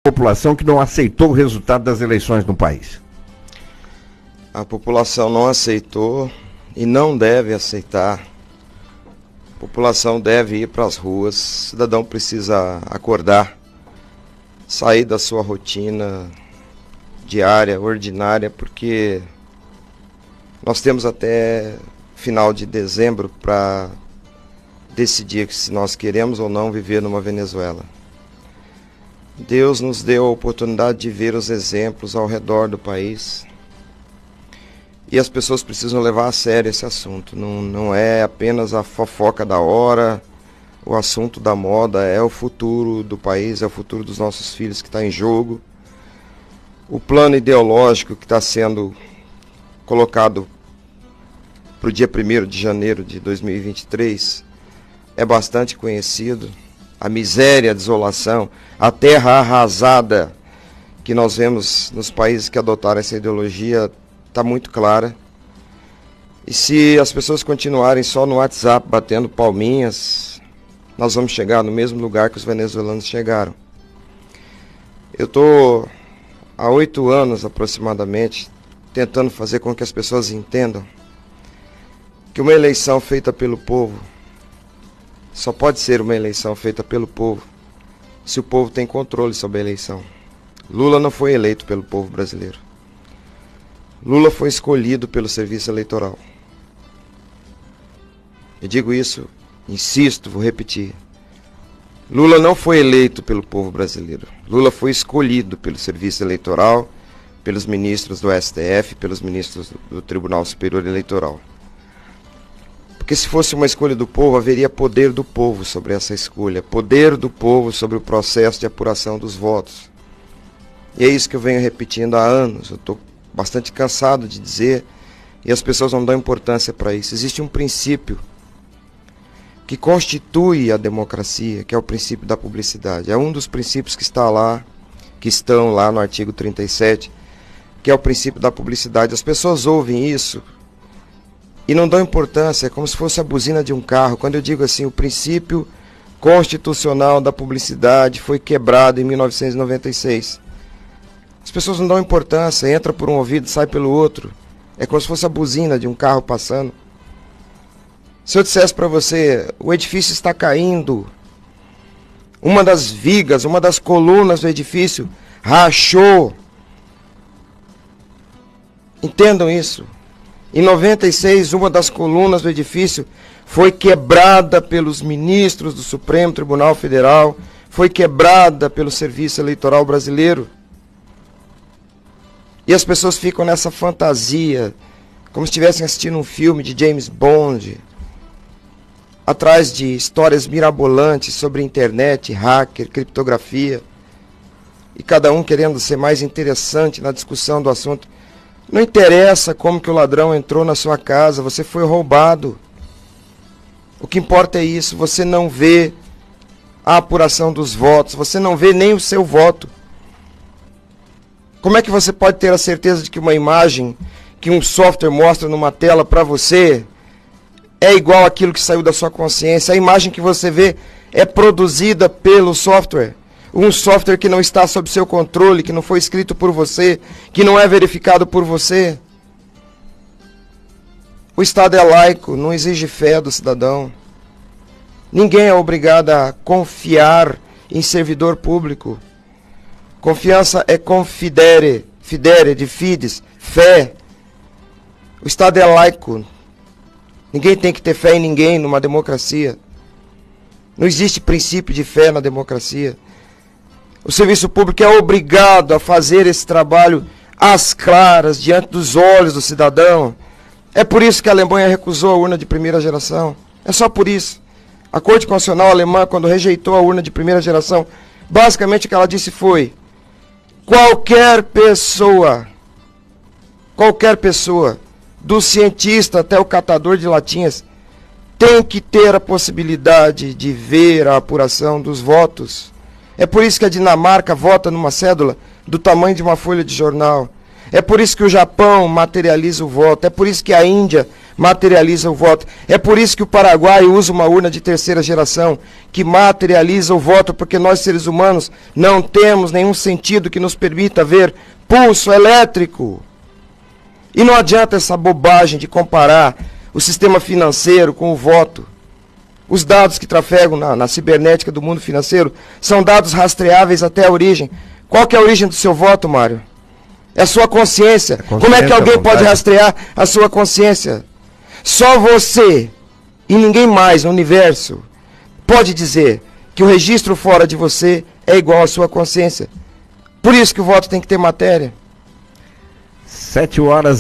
População que não aceitou o resultado das eleições no país. A população não aceitou e não deve aceitar. A população deve ir para as ruas. O cidadão precisa acordar, sair da sua rotina diária, ordinária, porque nós temos até final de dezembro para decidir se nós queremos ou não viver numa Venezuela. Deus nos deu a oportunidade de ver os exemplos ao redor do país. E as pessoas precisam levar a sério esse assunto. Não é apenas a fofoca da hora, o assunto da moda, é o futuro do país, é o futuro dos nossos filhos que está em jogo. O plano ideológico que está sendo colocado para o dia 1º de janeiro de 2023 é bastante conhecido. A miséria, a desolação, a terra arrasada que nós vemos nos países que adotaram essa ideologia está muito clara. E se as pessoas continuarem só no WhatsApp batendo palminhas, nós vamos chegar no mesmo lugar que os venezuelanos chegaram. Eu estou há 8 anos aproximadamente tentando fazer com que as pessoas entendam que uma eleição feita pelo povo só pode ser uma eleição feita pelo povo se o povo tem controle sobre a eleição. Lula não foi eleito pelo povo brasileiro. Lula foi escolhido pelo Serviço Eleitoral. Eu digo isso, insisto, vou repetir. Lula não foi eleito pelo povo brasileiro. Lula foi escolhido pelo Serviço Eleitoral, pelos ministros do STF, pelos ministros do Tribunal Superior Eleitoral. Porque se fosse uma escolha do povo, haveria poder do povo sobre essa escolha, poder do povo sobre o processo de apuração dos votos. E é isso que eu venho repetindo há anos. Eu estou bastante cansado de dizer, e as pessoas não dão importância para isso. Existe um princípio que constitui a democracia, que é o princípio da publicidade. É um dos princípios que estão lá no artigo 37, que é o princípio da publicidade. As pessoas ouvem isso e não dão importância, é como se fosse a buzina de um carro. Quando eu digo assim, o princípio constitucional da publicidade foi quebrado em 1996. As pessoas não dão importância, entra por um ouvido, sai pelo outro. É como se fosse a buzina de um carro passando. Se eu dissesse para você, o edifício está caindo, uma das vigas, uma das colunas do edifício rachou. Entendam isso. Em 96, uma das colunas do edifício foi quebrada pelos ministros do Supremo Tribunal Federal, foi quebrada pelo Serviço Eleitoral Brasileiro. E as pessoas ficam nessa fantasia, como se estivessem assistindo um filme de James Bond, atrás de histórias mirabolantes sobre internet, hacker, criptografia, e cada um querendo ser mais interessante na discussão do assunto. Não interessa como que o ladrão entrou na sua casa, você foi roubado. O que importa é isso, você não vê a apuração dos votos, você não vê nem o seu voto. Como é que você pode ter a certeza de que uma imagem que um software mostra numa tela para você é igual àquilo que saiu da sua consciência? A imagem que você vê é produzida pelo software. Um software que não está sob seu controle, que não foi escrito por você, que não é verificado por você. O Estado é laico, não exige fé do cidadão. Ninguém é obrigado a confiar em servidor público. Confiança é confidere, fidere, de fides, fé. O Estado é laico. Ninguém tem que ter fé em ninguém numa democracia. Não existe princípio de fé na democracia. O serviço público é obrigado a fazer esse trabalho às claras, diante dos olhos do cidadão. É por isso que a Alemanha recusou a urna de primeira geração. É só por isso. A Corte Constitucional alemã, quando rejeitou a urna de primeira geração, basicamente o que ela disse foi: qualquer pessoa, do cientista até o catador de latinhas, tem que ter a possibilidade de ver a apuração dos votos. É por isso que a Dinamarca vota numa cédula do tamanho de uma folha de jornal. É por isso que o Japão materializa o voto. É por isso que a Índia materializa o voto. É por isso que o Paraguai usa uma urna de terceira geração, que materializa o voto, porque nós, seres humanos, não temos nenhum sentido que nos permita ver pulso elétrico. E não adianta essa bobagem de comparar o sistema financeiro com o voto. Os dados que trafegam na cibernética do mundo financeiro são dados rastreáveis até a origem. Qual que é a origem do seu voto, Mário? É a sua consciência. Como é que alguém pode rastrear a sua consciência? Só você e ninguém mais no universo pode dizer que o registro fora de você é igual à sua consciência. Por isso que o voto tem que ter matéria. 7 horas